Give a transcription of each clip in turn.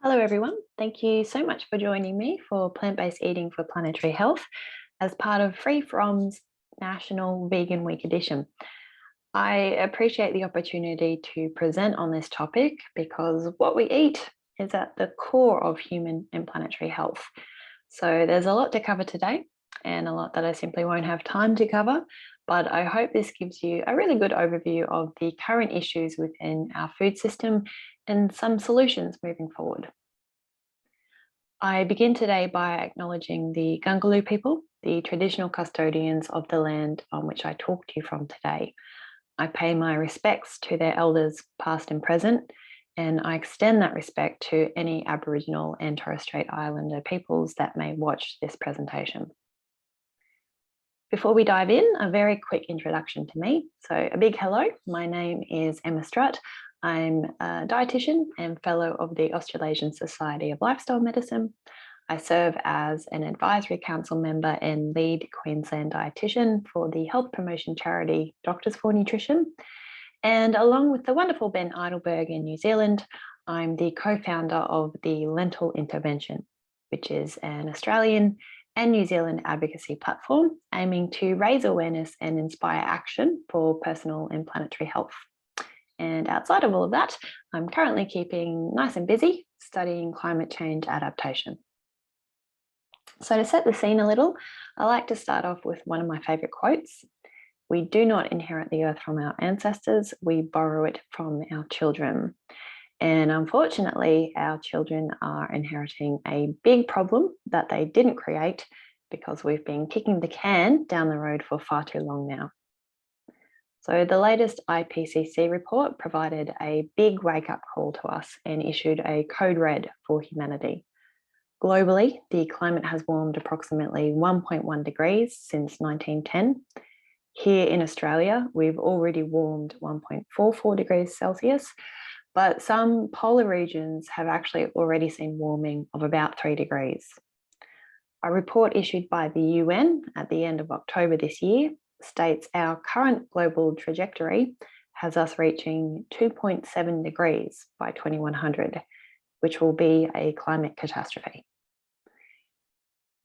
Hello everyone, thank you so much for joining me for Plant-Based Eating for Planetary Health as part of Free From's National Vegan Week edition. I appreciate the opportunity to present on this topic because what we eat is at the core of human and planetary health. So there's a lot to cover today and a lot that I simply won't have time to cover, but I hope this gives you a really good overview of the current issues within our food system and some solutions moving forward. I begin today by acknowledging the Gungaloo people, the traditional custodians of the land on which I talk to you from today. I pay my respects to their elders past and present, and I extend that respect to any Aboriginal and Torres Strait Islander peoples that may watch this presentation. Before we dive in, a very quick introduction to me. So a big hello, my name is Emma Strutt. I'm a dietitian and fellow of the Australasian Society of Lifestyle Medicine. I serve as an advisory council member and lead Queensland dietitian for the health promotion charity Doctors for Nutrition. And along with the wonderful Ben Eidelberg in New Zealand, I'm the co-founder of the Lentil Intervention, which is an Australian and New Zealand advocacy platform aiming to raise awareness and inspire action for personal and planetary health. And outside of all of that, I'm currently keeping nice and busy studying climate change adaptation. So to set the scene a little, I like to start off with one of my favourite quotes. We do not inherit the earth from our ancestors, we borrow it from our children. And unfortunately, our children are inheriting a big problem that they didn't create because we've been kicking the can down the road for far too long now. So the latest IPCC report provided a big wake-up call to us and issued a code red for humanity. Globally, the climate has warmed approximately 1.1 degrees since 1910. Here in Australia, we've already warmed 1.44 degrees Celsius, but some polar regions have actually already seen warming of about 3 degrees. A report issued by the UN at the end of October this year states our current global trajectory has us reaching 2.7 degrees by 2100, which will be a climate catastrophe.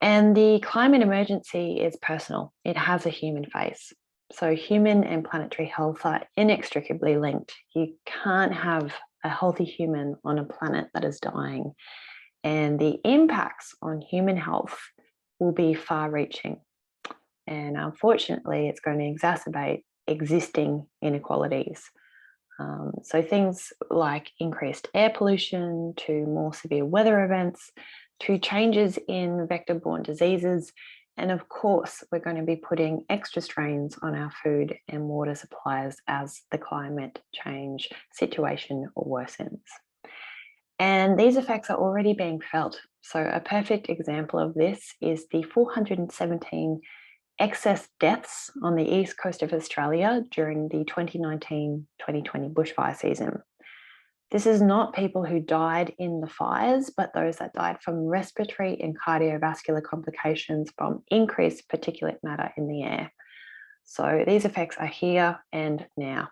And the climate emergency is personal. It has a human face. So human and planetary health are inextricably linked. You can't have a healthy human on a planet that is dying. And the impacts on human health will be far-reaching. And unfortunately, it's going to exacerbate existing inequalities. So things like increased air pollution, to more severe weather events, to changes in vector-borne diseases, and of course, we're going to be putting extra strains on our food and water supplies as the climate change situation worsens. And these effects are already being felt. So a perfect example of this is the 417 excess deaths on the east coast of Australia during the 2019-2020 bushfire season. This is not people who died in the fires, but those that died from respiratory and cardiovascular complications from increased particulate matter in the air. So these effects are here and now.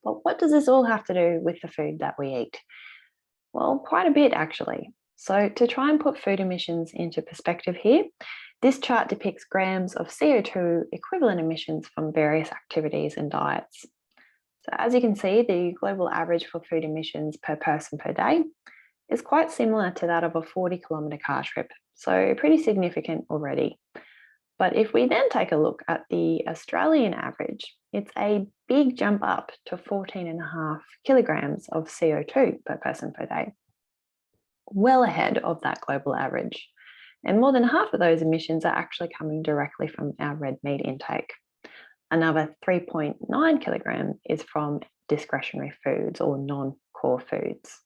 But what does this all have to do with the food that we eat? Well, quite a bit actually. So to try and put food emissions into perspective here, this chart depicts grams of CO2 equivalent emissions from various activities and diets. So as you can see, the global average for food emissions per person per day is quite similar to that of a 40-kilometre car trip, so pretty significant already. But if we then take a look at the Australian average, it's a big jump up to 14.5 kilograms of CO2 per person per day, well ahead of that global average. And more than half of those emissions are actually coming directly from our red meat intake. Another 3.9 kilograms is from discretionary foods or non-core foods.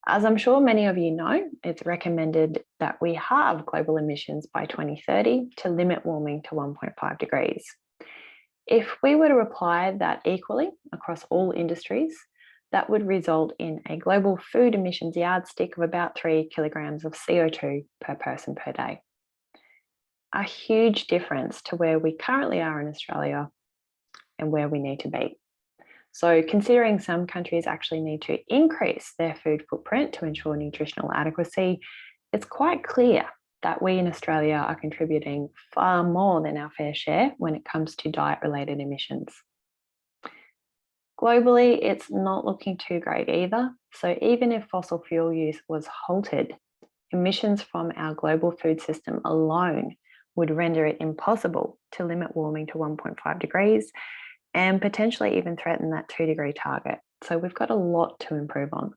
As I'm sure many of you know, it's recommended that we halve global emissions by 2030 to limit warming to 1.5 degrees. If we were to apply that equally across all industries, that would result in a global food emissions yardstick of about 3 kilograms of CO2 per person per day. A huge difference to where we currently are in Australia and where we need to be. So considering some countries actually need to increase their food footprint to ensure nutritional adequacy, it's quite clear that we in Australia are contributing far more than our fair share when it comes to diet-related emissions. Globally, it's not looking too great either. So even if fossil fuel use was halted, emissions from our global food system alone would render it impossible to limit warming to 1.5 degrees and potentially even threaten that 2-degree target. So we've got a lot to improve on.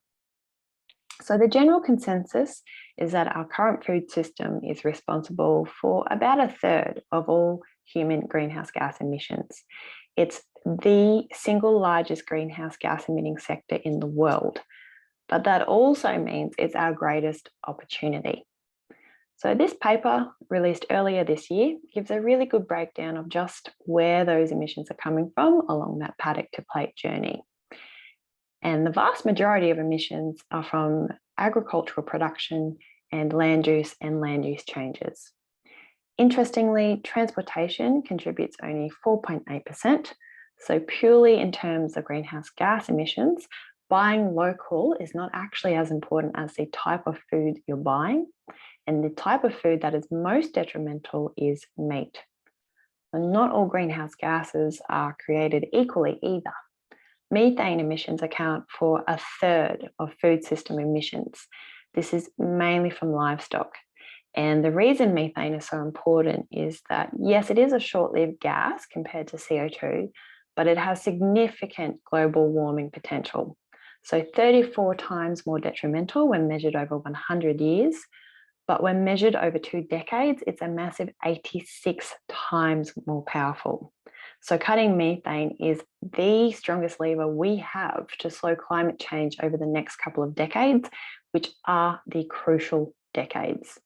So the general consensus is that our current food system is responsible for about a third of all human greenhouse gas emissions. It's the single largest greenhouse gas emitting sector in the world, but that also means it's our greatest opportunity. So this paper, released earlier this year, gives a really good breakdown of just where those emissions are coming from along that paddock to plate journey. And the vast majority of emissions are from agricultural production and land use changes. Interestingly, transportation contributes only 4.8%. So purely in terms of greenhouse gas emissions, buying local is not actually as important as the type of food you're buying. And the type of food that is most detrimental is meat. And not all greenhouse gases are created equally either. Methane emissions account for a third of food system emissions. This is mainly from livestock. And the reason methane is so important is that, yes, it is a short-lived gas compared to CO2, but it has significant global warming potential. So 34 times more detrimental when measured over 100 years, but when measured over 2 decades, it's a massive 86 times more powerful. So cutting methane is the strongest lever we have to slow climate change over the next couple of decades, which are the crucial decades.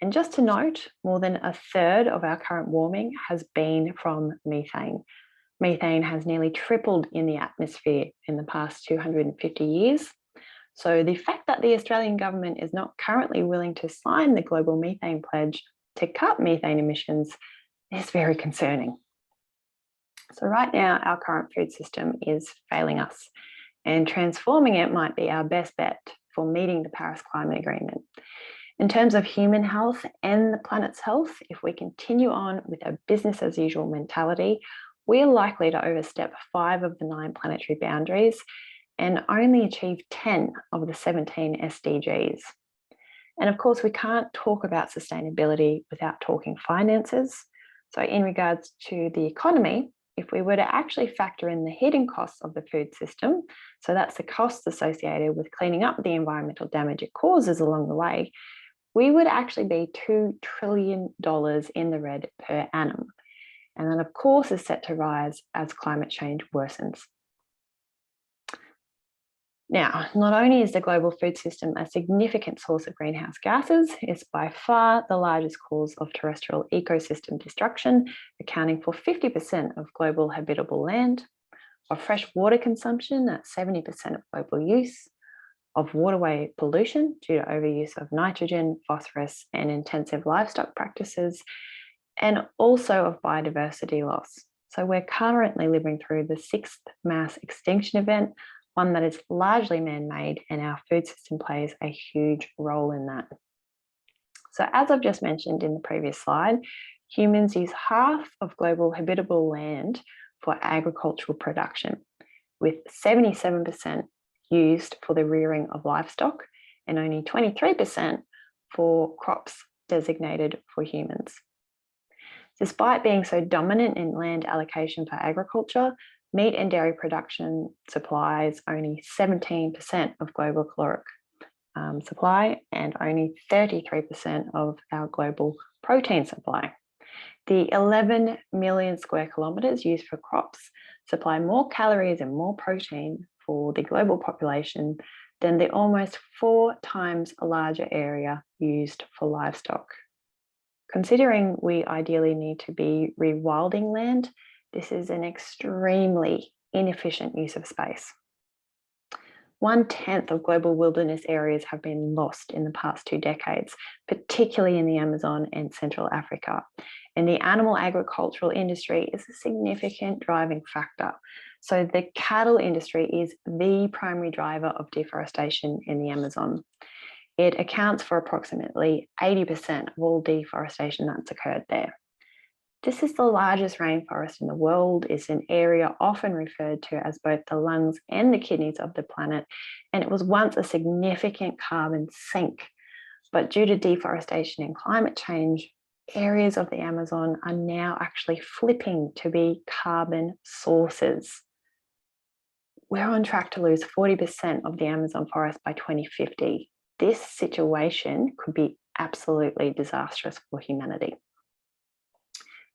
And just to note, more than a third of our current warming has been from methane. Methane has nearly tripled in the atmosphere in the past 250 years. So the fact that the Australian government is not currently willing to sign the Global Methane Pledge to cut methane emissions is very concerning. So right now, our current food system is failing us, and transforming it might be our best bet for meeting the Paris Climate Agreement. In terms of human health and the planet's health, if we continue on with a business as usual mentality, we're likely to overstep 5 of the 9 planetary boundaries and only achieve 10 of the 17 SDGs. And of course, we can't talk about sustainability without talking finances. So in regards to the economy, if we were to actually factor in the hidden costs of the food system, so that's the costs associated with cleaning up the environmental damage it causes along the way, we would actually be $2 trillion in the red per annum. And that, of course, is set to rise as climate change worsens. Now, not only is the global food system a significant source of greenhouse gases, it's by far the largest cause of terrestrial ecosystem destruction, accounting for 50% of global habitable land, of fresh water consumption at 70% of global use, of waterway pollution due to overuse of nitrogen, phosphorus, and intensive livestock practices, and also of biodiversity loss. So we're currently living through the 6th mass extinction event, one that is largely man-made, and our food system plays a huge role in that. So as I've just mentioned in the previous slide, humans use half of global habitable land for agricultural production, with 77% used for the rearing of livestock and only 23% for crops designated for humans. Despite being so dominant in land allocation for agriculture, meat and dairy production supplies only 17% of global caloric supply and only 33% of our global protein supply. The 11 million square kilometres used for crops supply more calories and more protein for the global population than the almost 4 times larger area used for livestock. Considering we ideally need to be rewilding land, this is an extremely inefficient use of space. 1/10 of global wilderness areas have been lost in the past 2 decades, particularly in the Amazon and Central Africa. And the animal agricultural industry is a significant driving factor. So the cattle industry is the primary driver of deforestation in the Amazon. It accounts for approximately 80% of all deforestation that's occurred there. This is the largest rainforest in the world. It's an area often referred to as both the lungs and the kidneys of the planet, and it was once a significant carbon sink. But due to deforestation and climate change, areas of the Amazon are now actually flipping to be carbon sources. We're on track to lose 40% of the Amazon forest by 2050. This situation could be absolutely disastrous for humanity.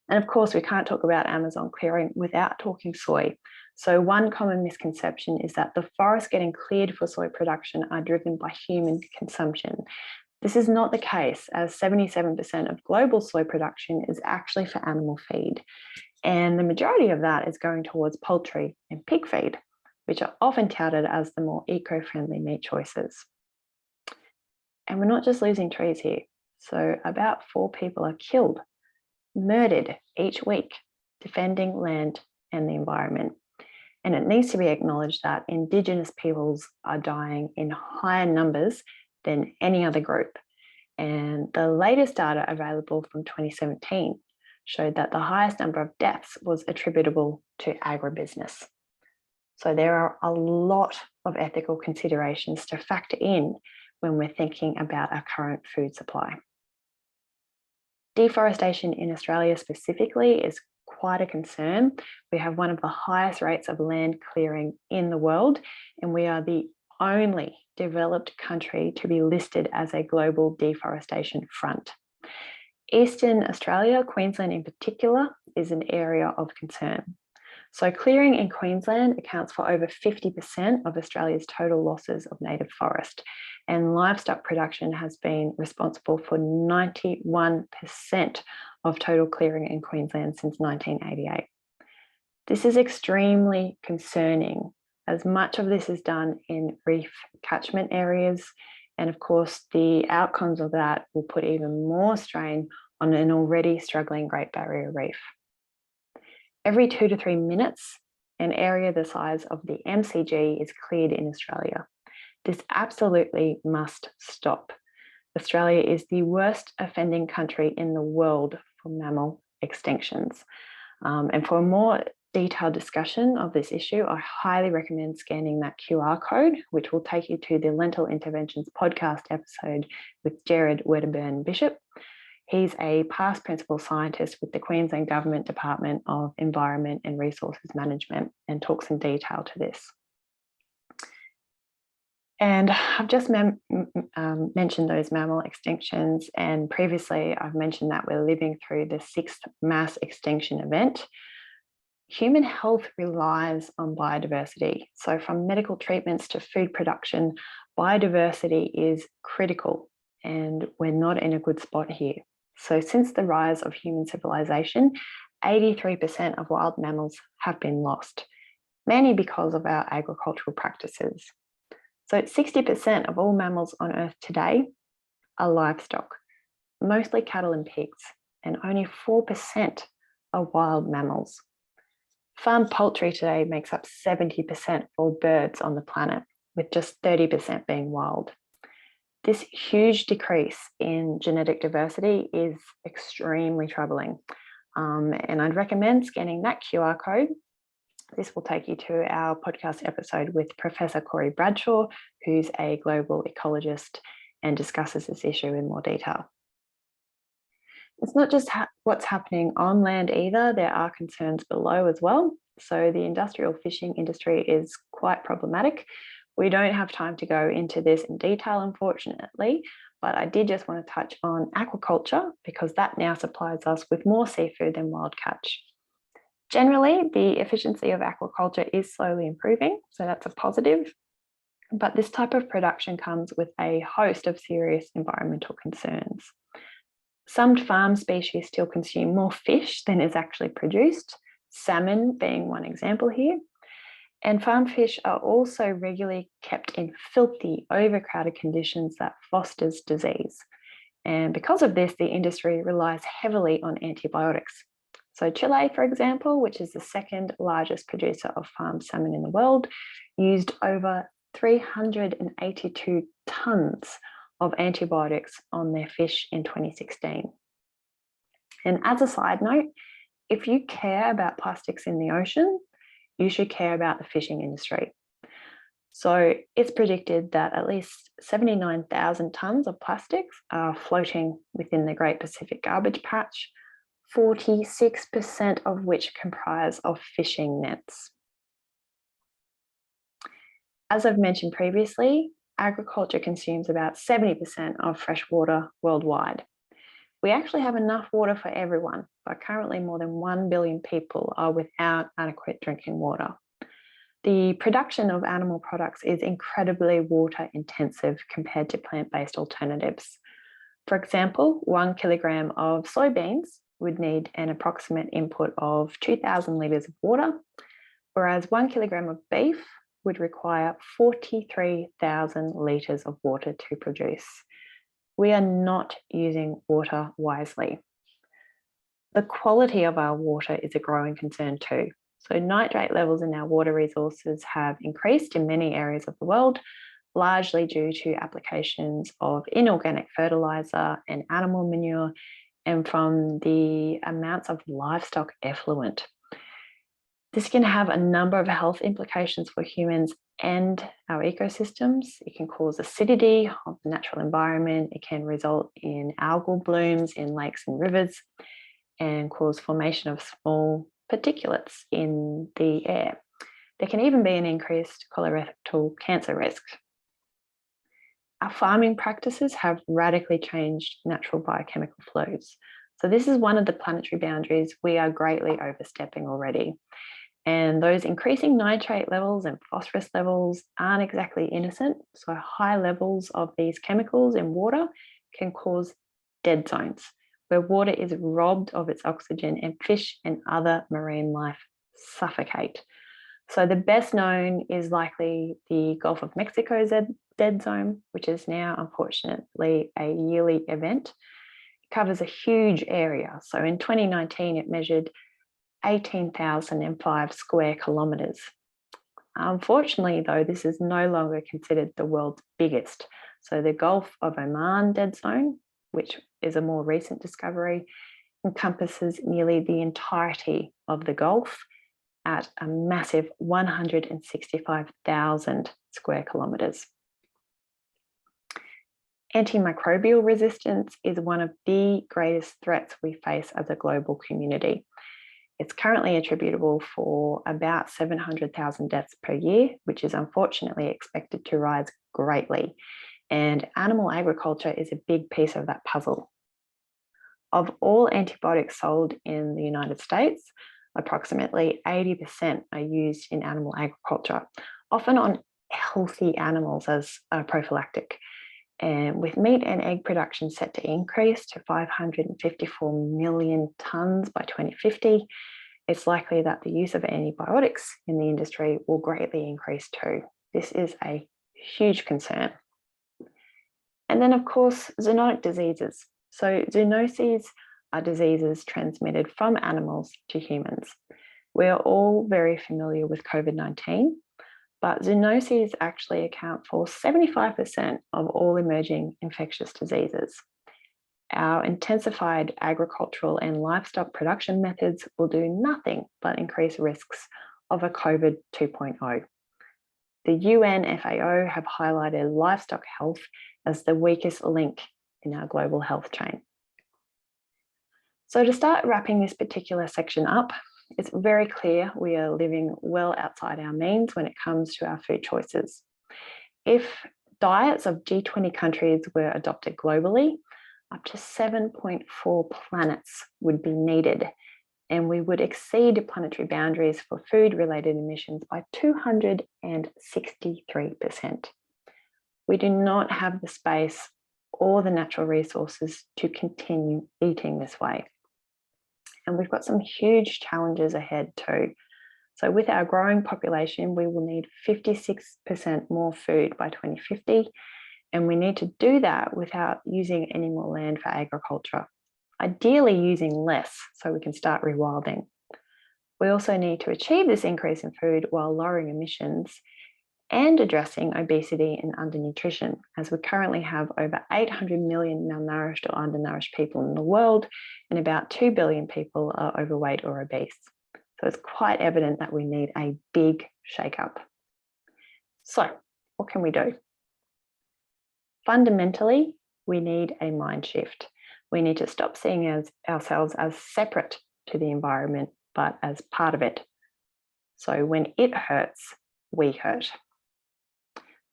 And of course, we can't talk about Amazon clearing without talking soy. So one common misconception is that the forests getting cleared for soy production are driven by human consumption. This is not the case, as 77% of global soy production is actually for animal feed. And the majority of that is going towards poultry and pig feed, which are often touted as the more eco-friendly meat choices. And we're not just losing trees here. So about 4 people are killed, murdered each week, defending land and the environment. And it needs to be acknowledged that Indigenous peoples are dying in higher numbers than any other group. And the latest data available from 2017 showed that the highest number of deaths was attributable to agribusiness. So there are a lot of ethical considerations to factor in when we're thinking about our current food supply. Deforestation in Australia specifically is quite a concern. We have one of the highest rates of land clearing in the world, and we are the only developed country to be listed as a global deforestation front. Eastern Australia, Queensland in particular, is an area of concern. So clearing in Queensland accounts for over 50% of Australia's total losses of native forest, and livestock production has been responsible for 91% of total clearing in Queensland since 1988. This is extremely concerning, as much of this is done in reef catchment areas, and of course the outcomes of that will put even more strain on an already struggling Great Barrier Reef. Every 2 to 3 minutes, an area the size of the MCG is cleared in Australia. This absolutely must stop. Australia is the worst offending country in the world for mammal extinctions. And for a more detailed discussion of this issue, I highly recommend scanning that QR code, which will take you to the Lentil Interventions podcast episode with Jared Wedderburn-Bishop. He's a past principal scientist with the Queensland Government Department of Environment and Resources Management, and talks in detail to this. And I've just mentioned those mammal extinctions, and previously I've mentioned that we're living through the 6th mass extinction event. Human health relies on biodiversity. So from medical treatments to food production, biodiversity is critical, and we're not in a good spot here. So since the rise of human civilization, 83% of wild mammals have been lost, mainly because of our agricultural practices. So 60% of all mammals on Earth today are livestock, mostly cattle and pigs, and only 4% are wild mammals. Farm poultry today makes up 70% of all birds on the planet, with just 30% being wild. This huge decrease in genetic diversity is extremely troubling. And I'd recommend scanning that QR code. This will take you to our podcast episode with Professor Corey Bradshaw, who's a global ecologist and discusses this issue in more detail. It's not just what's happening on land either, there are concerns below as well. So the industrial fishing industry is quite problematic. We don't have time to go into this in detail, unfortunately, but I did just want to touch on aquaculture because that now supplies us with more seafood than wild catch. Generally, the efficiency of aquaculture is slowly improving, so that's a positive. But this type of production comes with a host of serious environmental concerns. Some farm species still consume more fish than is actually produced, salmon being one example here. And farm fish are also regularly kept in filthy, overcrowded conditions that fosters disease. And because of this, the industry relies heavily on antibiotics. So Chile, for example, which is the second largest producer of farmed salmon in the world, used over 382 tons of antibiotics on their fish in 2016. And as a side note, if you care about plastics in the ocean, you should care about the fishing industry. So it's predicted that at least 79,000 tonnes of plastics are floating within the Great Pacific Garbage Patch, 46% of which comprise of fishing nets. As I've mentioned previously, agriculture consumes about 70% of fresh water worldwide. We actually have enough water for everyone, but currently more than 1 billion people are without adequate drinking water. The production of animal products is incredibly water intensive compared to plant-based alternatives. For example, 1 kilogram of soybeans would need an approximate input of 2,000 litres of water, whereas 1 kilogram of beef would require 43,000 litres of water to produce. We are not using water wisely. The quality of our water is a growing concern too. So nitrate levels in our water resources have increased in many areas of the world, largely due to applications of inorganic fertilizer and animal manure, and from the amounts of livestock effluent. This can have a number of health implications for humans and our ecosystems. It can cause acidity of the natural environment. It can result in algal blooms in lakes and rivers and cause formation of small particulates in the air. There can even be an increased colorectal cancer risk. Our farming practices have radically changed natural biochemical flows. So this is one of the planetary boundaries we are greatly overstepping already. And those increasing nitrate levels and phosphorus levels aren't exactly innocent. So high levels of these chemicals in water can cause dead zones, where water is robbed of its oxygen and fish and other marine life suffocate. So the best known is likely the Gulf of Mexico's dead zone, which is now unfortunately a yearly event. It covers a huge area. So in 2019, it measured 18,005 square kilometres. Unfortunately, though, this is no longer considered the world's biggest. So the Gulf of Oman dead zone, which is a more recent discovery, encompasses nearly the entirety of the Gulf at a massive 165,000 square kilometres. Antimicrobial resistance is one of the greatest threats we face as a global community. It's currently attributable for about 700,000 deaths per year, which is unfortunately expected to rise greatly. And animal agriculture is a big piece of that puzzle. Of all antibiotics sold in the United States, approximately 80% are used in animal agriculture, often on healthy animals as a prophylactic. And with meat and egg production set to increase to 554 million tonnes by 2050, it's likely that the use of antibiotics in the industry will greatly increase too. This is a huge concern. And then, of course, zoonotic diseases. So zoonoses are diseases transmitted from animals to humans. We are all very familiar with COVID-19, but zoonoses actually account for 75% of all emerging infectious diseases. Our intensified agricultural and livestock production methods will do nothing but increase risks of a COVID 2.0. The UN FAO have highlighted livestock health as the weakest link in our global health chain. So to start wrapping this particular section up, it's very clear we are living well outside our means when it comes to our food choices. If diets of G20 countries were adopted globally, up to 7.4 planets would be needed, and we would exceed planetary boundaries for food-related emissions by 263%. We do not have the space or the natural resources to continue eating this way. And we've got some huge challenges ahead too. So with our growing population, we will need 56% more food by 2050. And we need to do that without using any more land for agriculture, ideally using less so we can start rewilding. We also need to achieve this increase in food while lowering emissions and addressing obesity and undernutrition, as we currently have over 800 million malnourished or undernourished people in the world, and about 2 billion people are overweight or obese. So it's quite evident that we need a big shake-up. So what can we do? Fundamentally, we need a mind shift. We need to stop seeing ourselves as separate to the environment, but as part of it. So when it hurts, we hurt.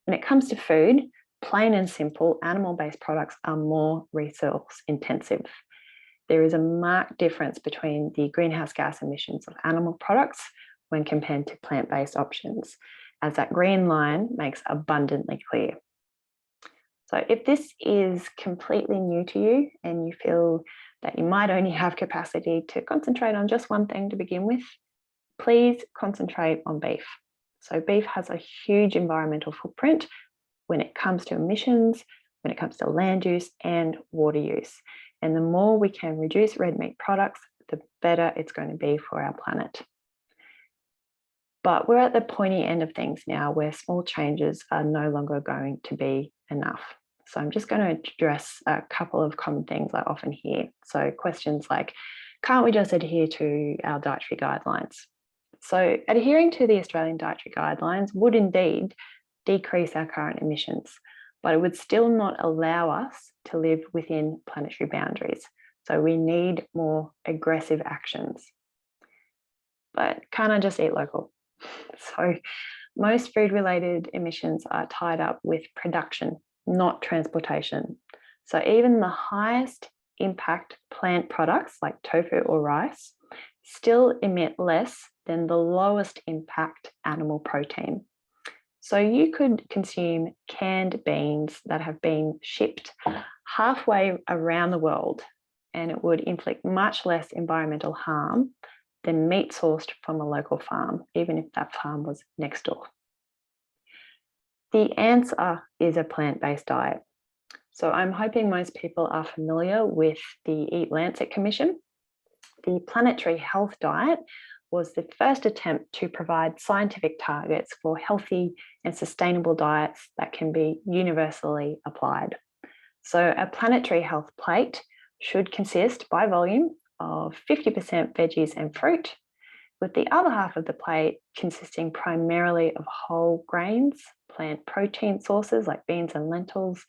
When it comes to food, plain and simple, animal-based products are more resource intensive. There is a marked difference between the greenhouse gas emissions of animal products when compared to plant-based options, as that green line makes abundantly clear. So if this is completely new to you and you feel that you might only have capacity to concentrate on just one thing to begin with, please concentrate on beef. So beef has a huge environmental footprint when it comes to emissions, when it comes to land use and water use. And the more we can reduce red meat products, the better it's going to be for our planet. But we're at the pointy end of things now where small changes are no longer going to be enough. So I'm just going to address a couple of common things I often hear. So questions like, can't we just adhere to our dietary guidelines? So adhering to the Australian dietary guidelines would indeed decrease our current emissions, but it would still not allow us to live within planetary boundaries. So we need more aggressive actions. But can't I just eat local? So most food-related emissions are tied up with production, not transportation. So even the highest impact plant products like tofu or rice still emit less than the lowest impact animal protein. So you could consume canned beans that have been shipped halfway around the world, and it would inflict much less environmental harm than meat sourced from a local farm, even if that farm was next door. The answer is a plant-based diet. So I'm hoping most people are familiar with the EAT-Lancet Commission. The Planetary Health Diet was the first attempt to provide scientific targets for healthy and sustainable diets that can be universally applied. So a planetary health plate should consist by volume of 50% veggies and fruit, with the other half of the plate consisting primarily of whole grains, plant protein sources like beans and lentils,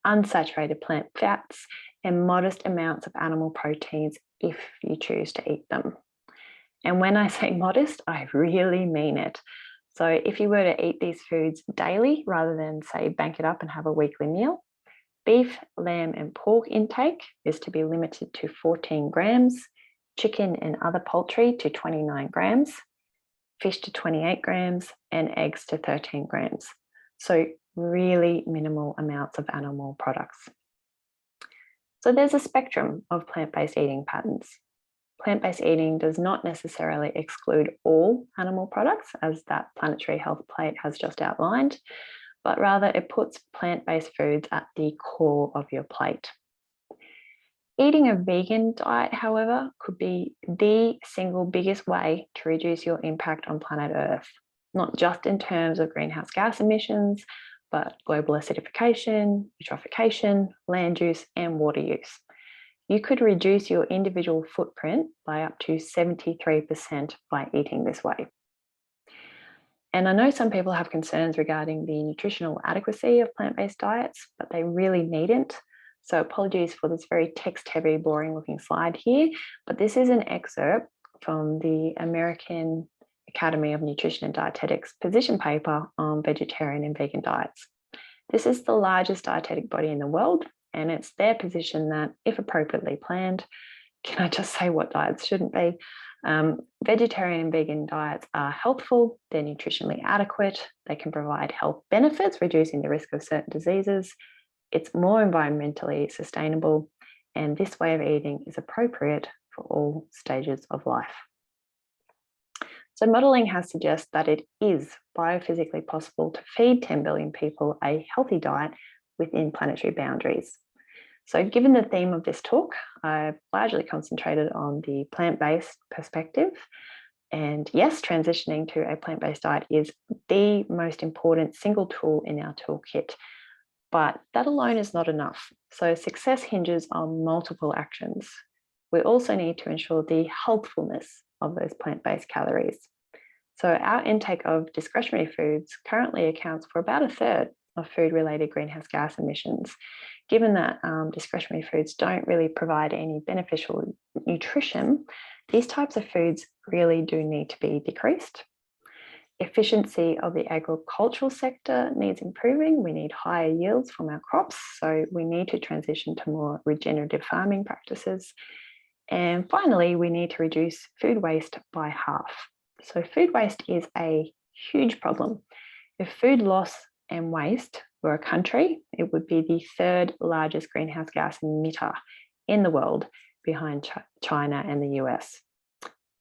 unsaturated plant fats, and modest amounts of animal proteins if you choose to eat them. And when I say modest, I really mean it. So if you were to eat these foods daily rather than, say, bank it up and have a weekly meal, beef, lamb, and pork intake is to be limited to 14 grams, chicken and other poultry to 29 grams, fish to 28 grams, and eggs to 13 grams. So really minimal amounts of animal products. So there's a spectrum of plant-based eating patterns. Plant-based eating does not necessarily exclude all animal products, as that planetary health plate has just outlined, but rather it puts plant-based foods at the core of your plate. Eating a vegan diet, however, could be the single biggest way to reduce your impact on planet Earth, not just in terms of greenhouse gas emissions, but global acidification, eutrophication, land use, and water use. You could reduce your individual footprint by up to 73% by eating this way. And I know some people have concerns regarding the nutritional adequacy of plant-based diets, but they really needn't. So apologies for this very text-heavy, boring-looking slide here, but this is an excerpt from the American Academy of Nutrition and Dietetics position paper on vegetarian and vegan diets. This is the largest dietetic body in the world, and it's their position that, if appropriately planned, can I just say what diets shouldn't be? Vegetarian and vegan diets are healthful, they're nutritionally adequate, they can provide health benefits, reducing the risk of certain diseases. It's more environmentally sustainable, and this way of eating is appropriate for all stages of life. So modelling has suggested that it is biophysically possible to feed 10 billion people a healthy diet within planetary boundaries. So given the theme of this talk, I've largely concentrated on the plant-based perspective. And yes, transitioning to a plant-based diet is the most important single tool in our toolkit, but that alone is not enough. So success hinges on multiple actions. We also need to ensure the healthfulness of those plant-based calories. So our intake of discretionary foods currently accounts for about a third of food-related greenhouse gas emissions. Given that discretionary foods don't really provide any beneficial nutrition, these types of foods really do need to be decreased. Efficiency of the agricultural sector needs improving. We need higher yields from our crops, so we need to transition to more regenerative farming practices. And finally, we need to reduce food waste by half. So food waste is a huge problem. If food loss and waste were a country, it would be the third largest greenhouse gas emitter in the world, behind China and the US.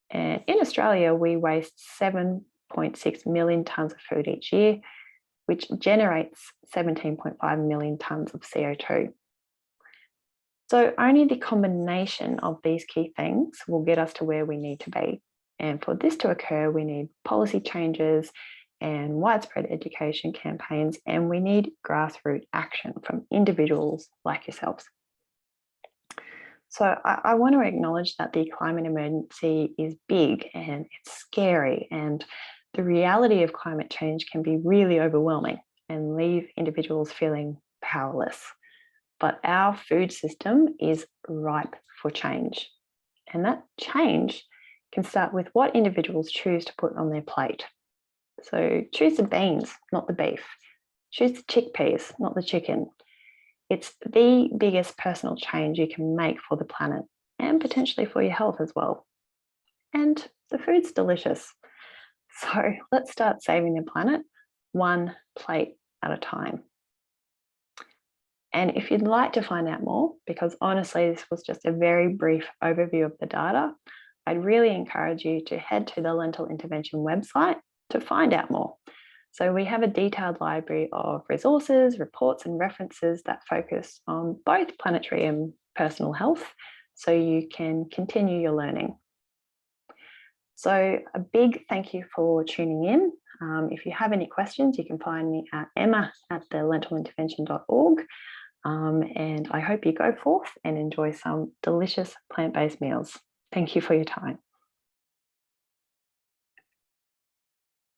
And in Australia, we waste 7.6 million tonnes of food each year, which generates 17.5 million tonnes of CO2. So only the combination of these key things will get us to where we need to be. And for this to occur, we need policy changes and widespread education campaigns, and we need grassroots action from individuals like yourselves. So I want to acknowledge that the climate emergency is big and it's scary, and the reality of climate change can be really overwhelming and leave individuals feeling powerless. But our food system is ripe for change. And that change can start with what individuals choose to put on their plate. So choose the beans, not the beef. Choose the chickpeas, not the chicken. It's the biggest personal change you can make for the planet and potentially for your health as well. And the food's delicious. So let's start saving the planet one plate at a time. And if you'd like to find out more, because honestly, this was just a very brief overview of the data, I'd really encourage you to head to the Lentil Intervention website to find out more. So we have a detailed library of resources, reports, and references that focus on both planetary and personal health, so you can continue your learning. So a big thank you for tuning in. If you have any questions, you can find me at emma@thelentilintervention.org. And I hope you go forth and enjoy some delicious plant-based meals. Thank you for your time.